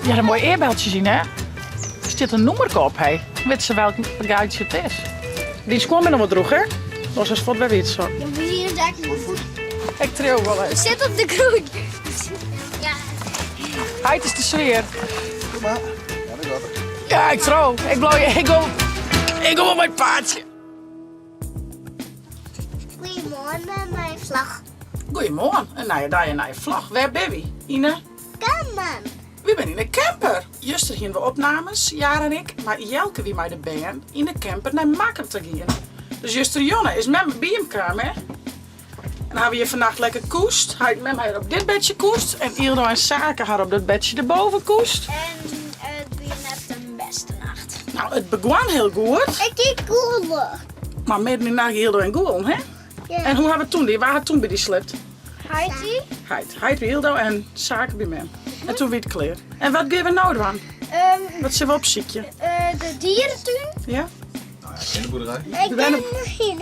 Ja, een mooi eerbeltje zien, hè? Er zit een noemer op, hé. Weet ze welk geitje het is? Die is gewoon nog wat droeg, hè? Dat is wat bij wit zo. Ja, we zien het eigenlijk niet. Ik trouw wel eens. Zit op de groen. Ja. Heid is de sfeer. Kom maar. Ja, dat gaat het. Ja, ik trouw. Ik kom op mijn paardje. Goedemorgen, mijn vlag. Goedemorgen. En nou ja, daar je naar je vlag. Waar ben je? Ine? Kom man. We zijn in een camper. Juster gingen we opnames, Jaar en ik. Maar Jelke wie mij de band in de camper naar Makken te gaan. Dus juster Jonne is met me bij hem kamer. En dan hebben we hier vannacht lekker koest. Hij met mij op dit bedje koest. En Ildo en Sake haar op dat bedje erboven koest. En het weer net een beste nacht. Nou, het begon heel goed. Ik kijk cool. Maar midden in de nacht Ildo en Goel, hè? Ja. En hoe hebben we toen? Waar had toen bij die slept? Heidi? Hij bij Ildo en Sake bij mij. En toen weer het kleer. En wat gaan we nou doen? Wat zijn we op ziekje? De dierentuin. Ja? Nou ja, in de boerderij. Ik ben hier.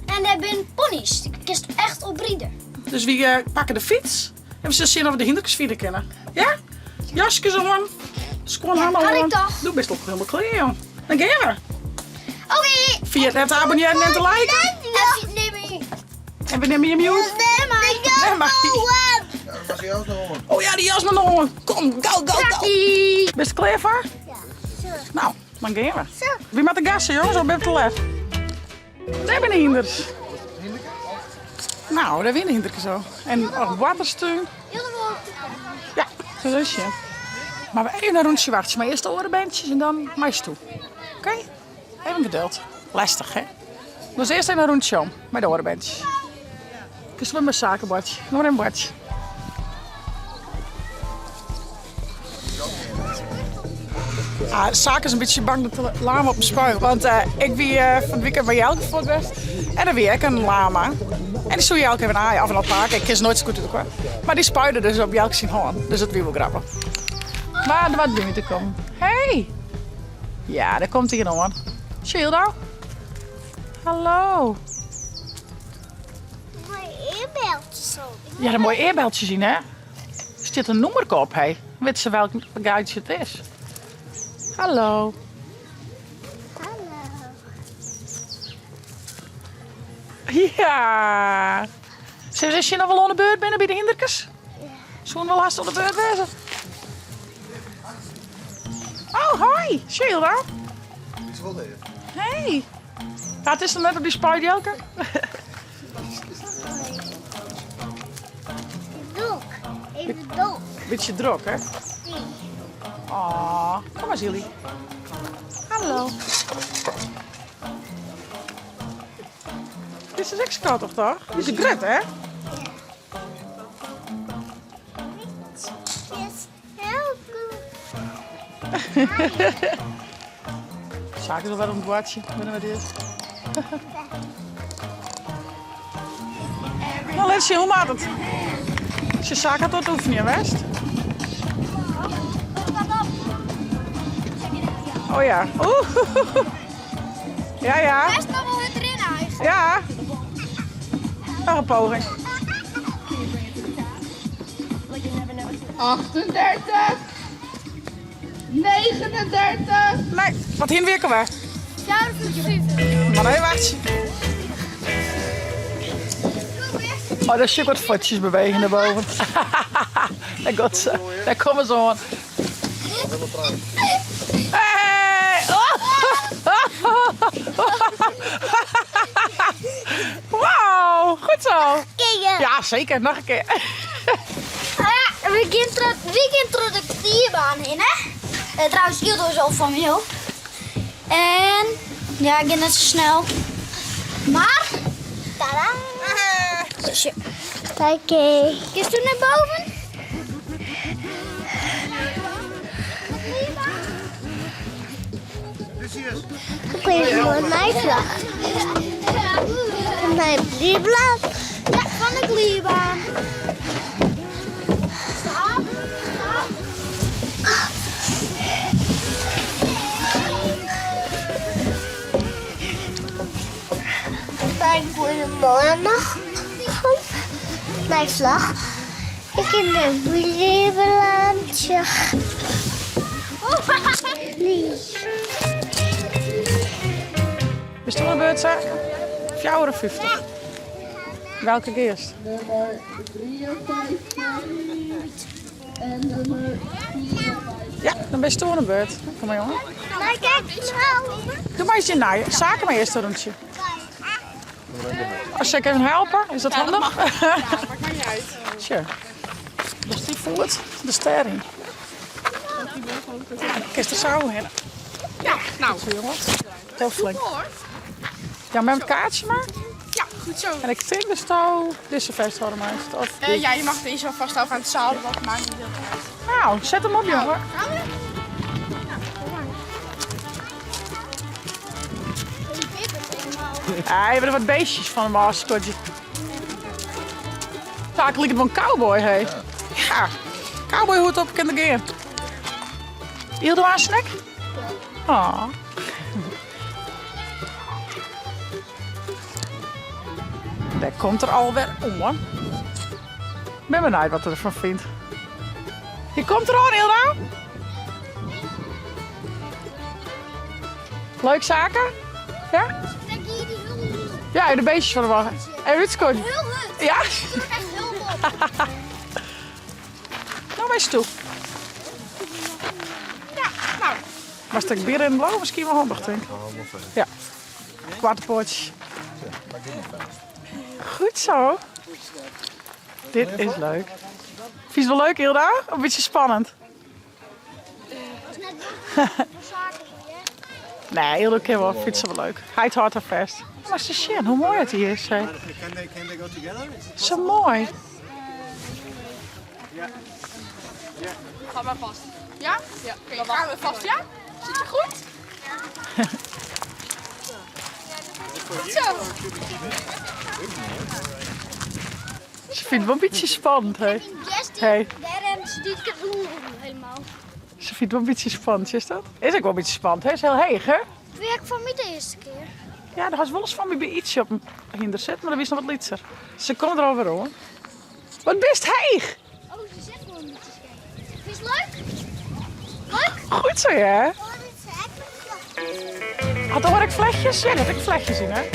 En daar zijn ponies. Die kist echt oprieden. Dus we pakken de fiets. En we zullen zien of we de hinderkens kennen. Ja? Jasjes aan. Schoon helemaal kan ik aan. toch? Doe best ook helemaal klaar, joh. Dan gaan we. Oké. Via het abonneren en te liken. Nee, nee. En we nemen je mute. Nee, maar. Nee, maar. Ja, dat was jou nog hoor. Oh ja, die jas maar nog. Kom, go. Best klaar voor? Ja. Nou, dan gaan we. Zo. Wie met de gassen, jongens? Zo ben je te lef. Daar ben de hinders. Nou, daar winnen hinderken zo. En watersteun. Ja, zo is je. Maar we even een rondje wachten. Maar eerst de orenbandjes en dan mais toe. Oké? Even geduld. Lastig, hè? Dus eerst even een rondje om met de orenbandjes. Ik zwem mijn zakenbordje. Nog een bordje. Zaken is een beetje bang dat de lama op me spuigen. Want ik wie van het weekend bij Jelke voor het best. En dan weer ik een lama. En die zou Jelke even aaien af en op pakken. Ik kies nooit zo goed uit elkaar. Maar die spuide dus op Jelke zien hoorn. Dus dat weer wel grappig. Maar wat doen we te komen? Hey! Ja, daar komt hij hoor. Shildo? Hallo. Mooi eerbeeldje zo. Ja, een mooi eerbeltje zien, hè? Er zit een noemer op, hé. Weet ze welk geitje het is? Hallo. Hallo. Ja. Is je nog wel aan de beurt binnen bij de hinderkes? Ja. Zullen we wel haast op de beurt wezen? Oh, hoi. Sheila. Iets wel even. Hey. Ja, het is dan net op die spuitjelke. Doek. Even doek. Beetje druk, hè? Die. Oh, kom maar, Zilly. Hallo. Dit is extra toch, toch? Dit is een gret, hè? Is heel goed. Zaken er wel een boordje. Binnen we dit. Nou, laat zien, hoe maakt het? Als je zaken had tot oefenen, West? Oh ja. Oeh. Ja, ja. Best nog wel het erin eigenlijk. Ja. Nog een poging. 38, 39. Nee, wat hinwerken we? Ja, dat vind ik Maar nee, wacht. Oh, dat is je wat voetjes bewegen naar boven. Dat gaat zo. Daar komen ze aan. Hey! Wauw, goed zo. Kijk, Ja, zeker. Nog een keer. we gaan de dierbaan in, hè? Trouwens, Ildo is al van me, En ja, ik ga net zo snel. Maar, tada! Dus ja. Kijk, is toen naar boven? Goedemorgen, mijn vlag. Mijn vliegblad. Ja, van de glierbaan. Goedemorgen. Mijn vlag. Ik in een vliegblad. Nee. Is het een beurt, zeg? 4,50 €. Welke eerst? Ja, dan ben je toch een beurt. Kom maar, jongen. Maar kijk nou. Doe maar eens je naaien. Zaken maar eerst een rondje. Als ik even helpen, is dat handig? Ja, maakt mij niet uit. Sure. Dus die voelt de ster in. En dan kist er zo in. Ja, nou. Zo, jongens. Heel flink. Hoor. Ja, met een kaartje maar. Ja, goed zo. En ik denk dus touw deze festhouden meestal. Of die. Ja, je mag deze wel vasthouden aan het zadel, wat maakt niet heel veel uit. Nou, zet hem op, jongen. Gaan we? Ja, je hebt er wat beestjes van een maskotje. Vaak lijkt het wel een cowboy, hé. Ja, cowboyhoed op, kind again. Heel de aan snack? Oh. Daar komt er alweer om. Ik ben benieuwd wat hij ervan vindt. Je komt er al, Hilda? Leuk zaken? Ja? Kijk hier die heel Ja, de beestjes van de wagen. En Rutskoot. heel hut. Ja? Echt heel mooi. Nou, wees toe. Ja, nou. Maar een stuk bier in blauw misschien wel handig, denk ik. Ja. Waterpoortje. Goed zo. Dit is leuk. Vind je het wel leuk, Hilda? Of een beetje spannend? Nee, Hilda kan wel. Vindt ze wel leuk. Hij het hard en vast. Maar is shit, hoe mooi het hier is. Hè? Can they go together? Zo mooi. Ga maar vast. Ja? Ja. Oké, gaan we vast, ja? Zit je goed? Goed zo. Ze vindt het wel een beetje spannend, hè? Hey. Daarom die ik het doen helemaal. Ze vindt het wel een beetje spannend, is dat? Is ook wel een beetje spannend, hè? Is heel heeg, hè? Werk van mij de eerste keer. Ja, daar was wel eens van me bij ietsje op hinder zit, maar dat wist nog wat litser. Ze komt er alweer hoor. Wat best heeg! Oh, ze zegt wel niet te kijken. Is het leuk? Leuk? Goed zo, ja. Oh, dit is echt. Had hoor ik vlechtjes? Ja, dat heb ik vlechtjes in, hè?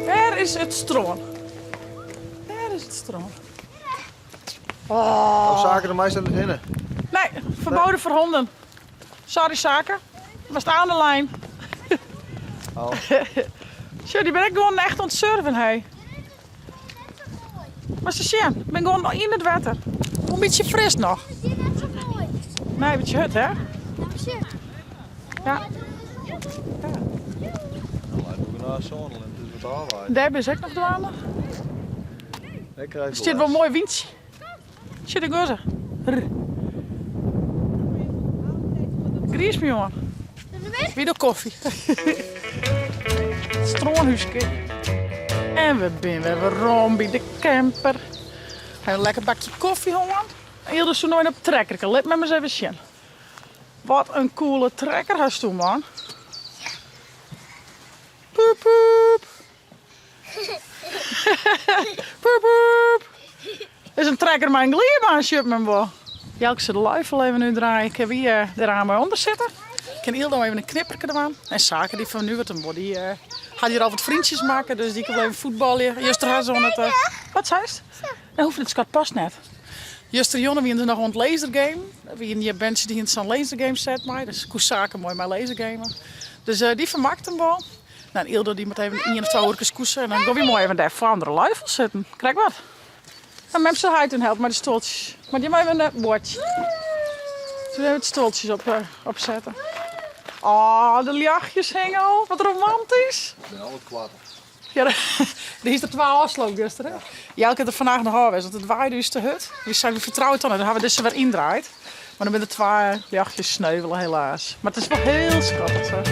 Daar is het stroom. Daar is het stroom. Oh, zaken de meisje aan het hinnen. Nee, verboden voor honden. Sorry, zaken. We staan aan de lijn. Oh. Zo, die ben ik gewoon echt aan het surfen, hé. Maar ze zien, ik ben gewoon in het water. Een beetje fris nog. Die is net zo mooi. Nee, een beetje hut, hè? Ja, shit. Ja. Nou, we naar Zonderland, dus wat aanwaaien. Daar ben ik nog dwalen. Ik krijg Er zit wel een mooi windje. Shit, ik hoor ze. Gries me, jongen. Weer de koffie. Stroonhuisje. En we zijn weer rond bij de camper. Gaan een lekker bakje koffie, Holland. En hier dus zo nooit op trekker. Let me eens even zien. Wat een coole trekker hast u, man. Poep, poep. Poep, poep. Dit is een trekker met een glierbaansje op mijn bo. Jelkse de luifel even nu draaien. Ik heb hier de ramen onder zitten. Ik kan Ildo even een knipperke eraan. En Zaken die van nu wat een body. Gaat hier al wat vriendjes maken, dus die kan even voetballen. Juster had zo'n het. Wat zei je? Dat hoeft het schat past net. Juster Jonne wie nog een lasergame. Wie in die bandje die in zo'n lasergame zet mij. Dus Zaken mooi met lasergamen. Dus die vermaakt hem wel. Nou, Ildo die moet even 1 of 2 uur koersen. En dan gaan we mooi even daar voor andere luifel zitten. Krijg wat. En met z'n huid helpen met de stoeltjes. Maar die moet even een bordje. Zullen we even de stoeltjes opzetten. Oh, de lachjes hingen al. Wat romantisch. Ik ben al wat kwaad. Ja, die is er 12 afsloop gisteren. Ja, ik heb er vandaag nog geweest, want het waaide dus de hut. We zijn weer vertrouwd dan en dan hebben we dus weer indraaid. Maar dan ben er 2 lachjes sneuvelen helaas. Maar het is wel heel schattig zo.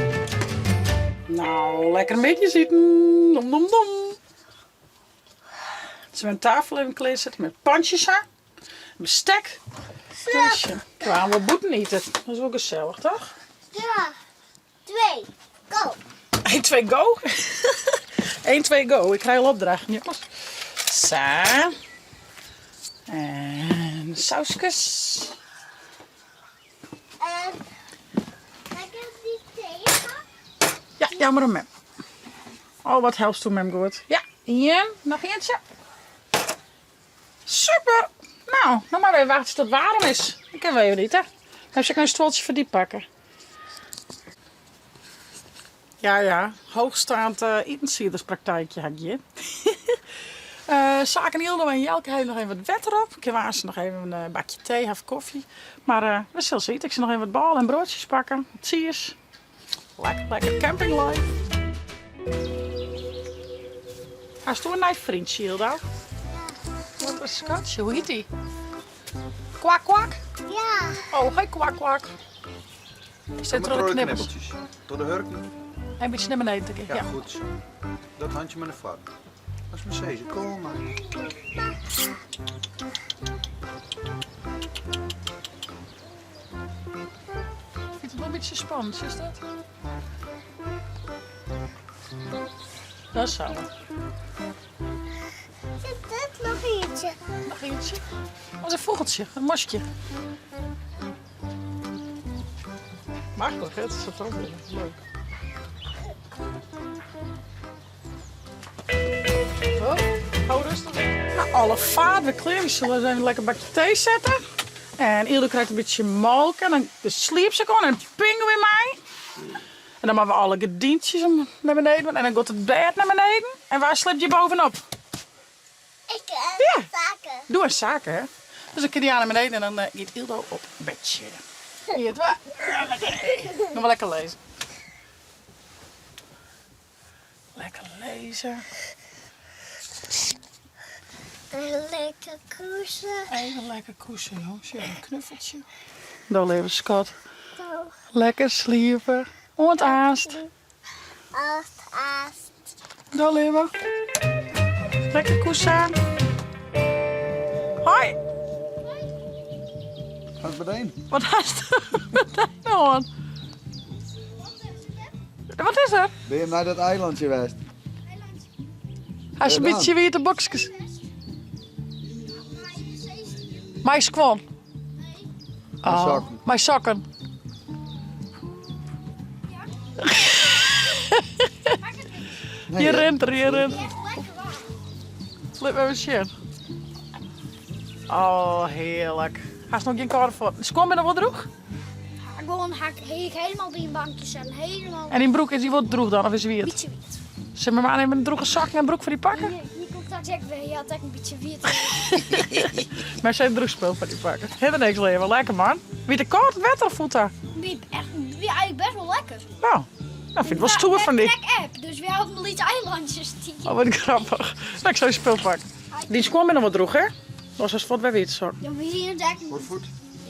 Nou, lekker een beetje zitten. Dom, dom, dom. Dus we een tafel even klaarzetten met pandjes aan. Bestek. Kusje. Kwamen we boeten eten. Dat is wel gezellig, toch? 3, 2, go. 1, 2, go. 1, 2, go. Ik krijg al opdrachten, jongens. Zo. En sausjes. Ja, maar een mem. Oh, wat helpt toen mem goed. Ja, hier, nog eentje. Super. Nou, nog maar even wachten tot het warm is. Ik ken wel even niet, hè. Dan heb ik een stoeltje voor die pakken. Ja, hoogstaand etensiederspraktijkje heb je. Zaken Hildo en Jelke hebben nog even wat wetter op. Ik heb ze nog even een bakje thee of koffie. Maar we zullen zien. Ik zal nog even wat bal en broodjes pakken. Cheers. Lekker camping life. Hij is een nice vriendje, Hildo. Ja. Wat een schatje. Hoe heet hij? Kwak, kwak? Ja. Oh, hoi kwak, kwak. Ik zit er al de knippels. Door de hurk nu? Een beetje naar beneden tikken. Ja, goed zo. Dat handje met een vak. Dat is mijn zezen. Kom maar. Ik vind het wel een beetje spannend, is dat? Dat is zo. Zit dit nog eentje? Nog eentje. Wat een vogeltje, een mosje. Mag toch, hè? Het is zo leuk. Oh, hou rustig. Nou, alle vaart, we kleren. We zullen even een lekker bakje thee zetten. En Ildo krijgt een beetje melk. En dan de sleepzak aan en pingen weer mij. En dan maken we alle gedientjes naar beneden. En dan gaat het bed naar beneden. En waar sleep je bovenop? Ik Ja. zaken. Doe eens zaken, hè. Dus dan kun je naar beneden en dan gaat Ildo op bedje. Hier het waar. Nog wel lekker lezen. Lekker lezen. Een lekker kussen. Even lekker kussen, jongens. Ja, een knuffeltje. Dan leven schat. Zo. Lekker sliepen. Ontaast. Aast. Dan leven. Lekker kussen. Hoi. Gaat het meteen? Wat is er meteen aan? Wat is er? Ben je naar dat eilandje geweest? Hij is een Ja, beetje weer de boxjes. Mijn squam. Mijn zakken. Mijn zakken. Je rent er, je rent. Flip even shit. Oh, heerlijk. Hij is nog geen koude voor. Squam ben er wat droeg? Gewoon helemaal die bankjes zetten. Helemaal. En die broek, is die wat droeg dan? Of is die wit? Beetje wit. Zullen we maar even een droege zak en broek voor die pakken? Hier komt straks echt weer. Je had echt een beetje wit. Maar zijn droegspul voor die pakken. Heel niks leven. Lekker man. Wie de koud wetter voelt daar? Eigenlijk best wel lekker. Nou, dat vind ik wel stoer van die. Trek app, dus we hebben wel iets eilandjes. Oh, wat grappig. Nou, ik zou je spul pakken. Die squam ben nog wat droeg, hè? Dat was wat bij wit zo. Ja, we zien het echt. Hoorvoet?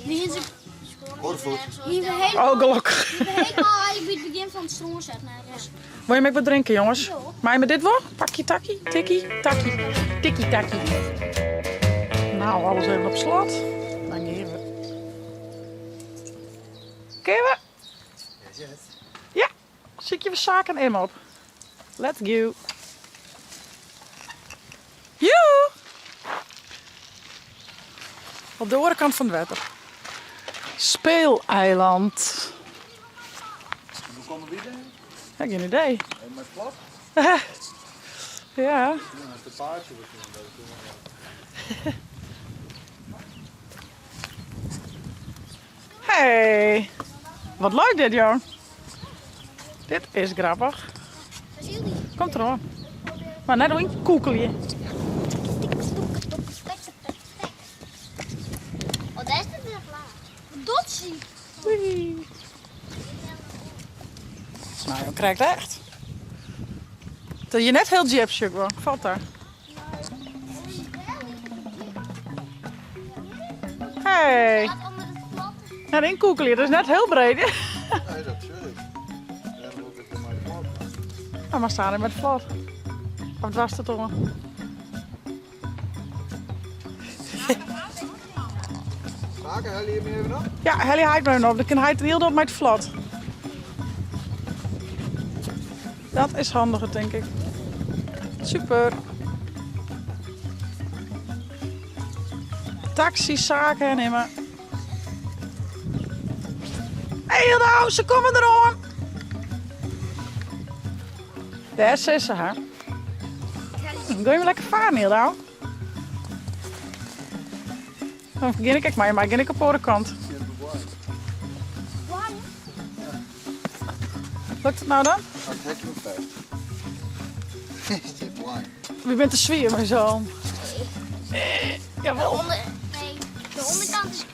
We zien ze. Hoorvoet. Hier we helemaal. Oh, gelukkig. We helemaal bij het begin van het stroom zetten. Wil je met wat drinken, jongens? Maak je met dit wel? Pakje takkie, tikkie, takkie, tikkie, takkie. Nou, alles even op slot. Dan geven we. Keer Ja, zie ik je zaken in op. Let's go. Joe! Op de andere kant van het water. Speeleiland. Hoe komen we binnen? Ja, geen idee. En met plat? Ja. Ja, dat is de paardje. Hey, wat leuk dit, joh. Dit is grappig. Komt erop. Maar net een koekelje. Oh, daar is het weer klaar. Dotsie. Wee. Nou, je krijgt echt. Dat je net heel gypsy gewoon. Valt daar. Hey. Net een koekelje, dat is net heel breed. Nee, dat is ik. Ja, dan moet ik voor mij plat. Ja, maar staan er met vlot. Of het was het toch? Zaken, hel je hem even op? Ja, Helly haait me op. Dan kan hij het heel door met vlot. Dat is handiger, denk ik. Super. Taxis, zaken nemen. Hé, Hildo, ze komen erom. Daar is ze, hè. Ga je maar lekker varen, Hilda? Dan begin ik maar begin ik op de kant. Lukt het nou dan? Het hekje nog vast. Is dit blind? Wie bent de sfeer, mijn zoon? Jawel, Nee, de onderkant is...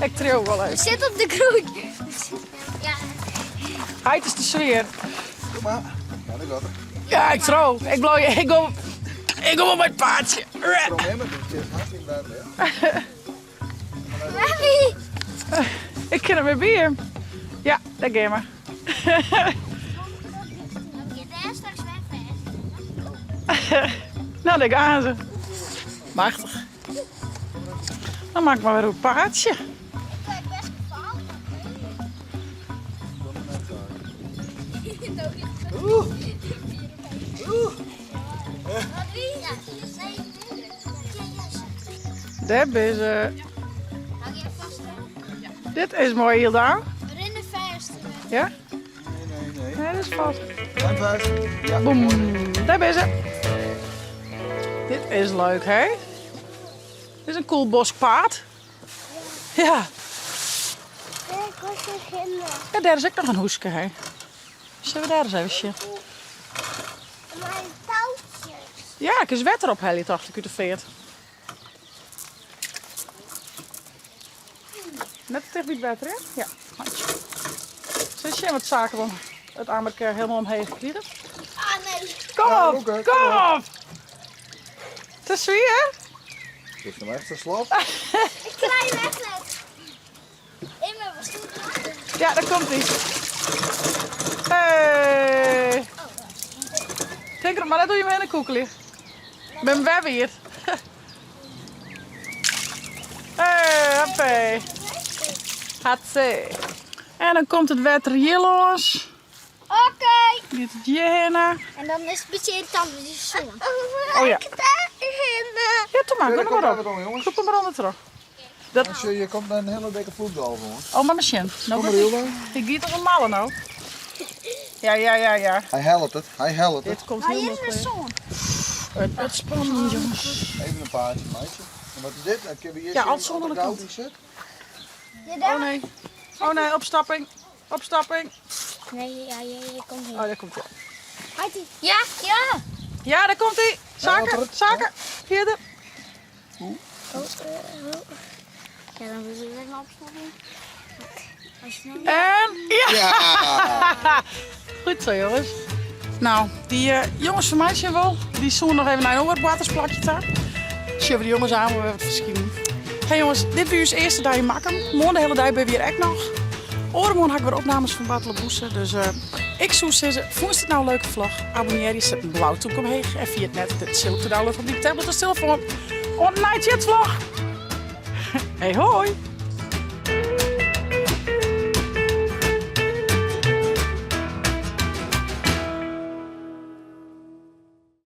ik trouw wel even. Zit op de groen. Ja. Hij is de sfeer. Kom maar. Ja, dat gaat het. Ja, ik trouw. Ik go op mijn paardje. Waarom helemaal niet? Het is hartstikke buiten, hè? Mami. Ik ken hem weer bier. Ja, daar ga je maar. Dan je daar straks weg. Nou, daar gaan ze. Machtig. Dan maak ik maar weer een paardje. Ik heb best gevallen. Daar is ze. Hou je vast, hè? Dit is mooi, Hilda. We rennen vast. Ja? Nee. Nee, dat is vast. Zijn vast. Ja, Boem. Daar is ze. Dit is leuk, hè? Dit is een cool bospaard. Ja. Ik was beginnen. Ja, daar is ook nog een hoeske, hè? Zullen we daar eens even zien? Mijn touwtjes. Ja, ik is wet erop, Helly, dacht ik uit de veert. Net tegen wie het water, hè? Ja, handje. Zie je wat zaken van het arme keer helemaal omheen vliegen? Ah, nee. Kom Ja, op, Luca, kom kom op. op! Het is wie, hè? Geef hem echt een slap. Ik krijg weg net. In mijn stoel. Ja, daar komt hij. Hey. Denk er maar, dat doe je me in een koekelie. Ik ben web hier. Hey, hoppé. Hatsé. En dan komt het water hier los. Oké. Dit het hierheen. En dan is het een beetje irritant met die zon. Oh ja. Ja, doe maar, Ja, doe daar maar komt maar het op. om, jongens. Groep hem maar onder terug. Als je komt naar een hele dikke vloed over, hoor. Oh, maar machine. Kom maar, Hilda. Ik giet er een mallen nou. Ja. Hij helpt het. Hij helpt het. Dit komt Hij heel is mooi. de zon. Het wordt spannend, jongens. Even een paardje, meisje. En wat is dit? Ik heb hier Ja, zien alles zonder op de de kant. goud die zit. Oh nee. Oh nee, opstapping. Opstapping. Nee, je komt hier. Oh, daar komt hij. Ja, ja. Ja, daar komt hij. Zaken, wat er- zaken. Vierde. Ja, dan moet je weer opstappen. Als je nou... En ja. Ja! Goed zo, jongens. Nou, die jongens van mij zijn wel. Die zoen nog even naar een oorwatersplakje daar. Zullen we de jongens aan, we hebben het verschillen. Hey jongens, dit was de eerste dag in Makkum. Morgen de hele dag ben we weer echt nog. Morgen heb ik weer opnames van Barteleboese. Dus ik zou zeggen, vond je het nou een leuke vlog? Abonneer je, zet een blauw toek omheen. En via het net dit te downloaden op die tablet of telefoon. On night jet vlog. Hey hoi!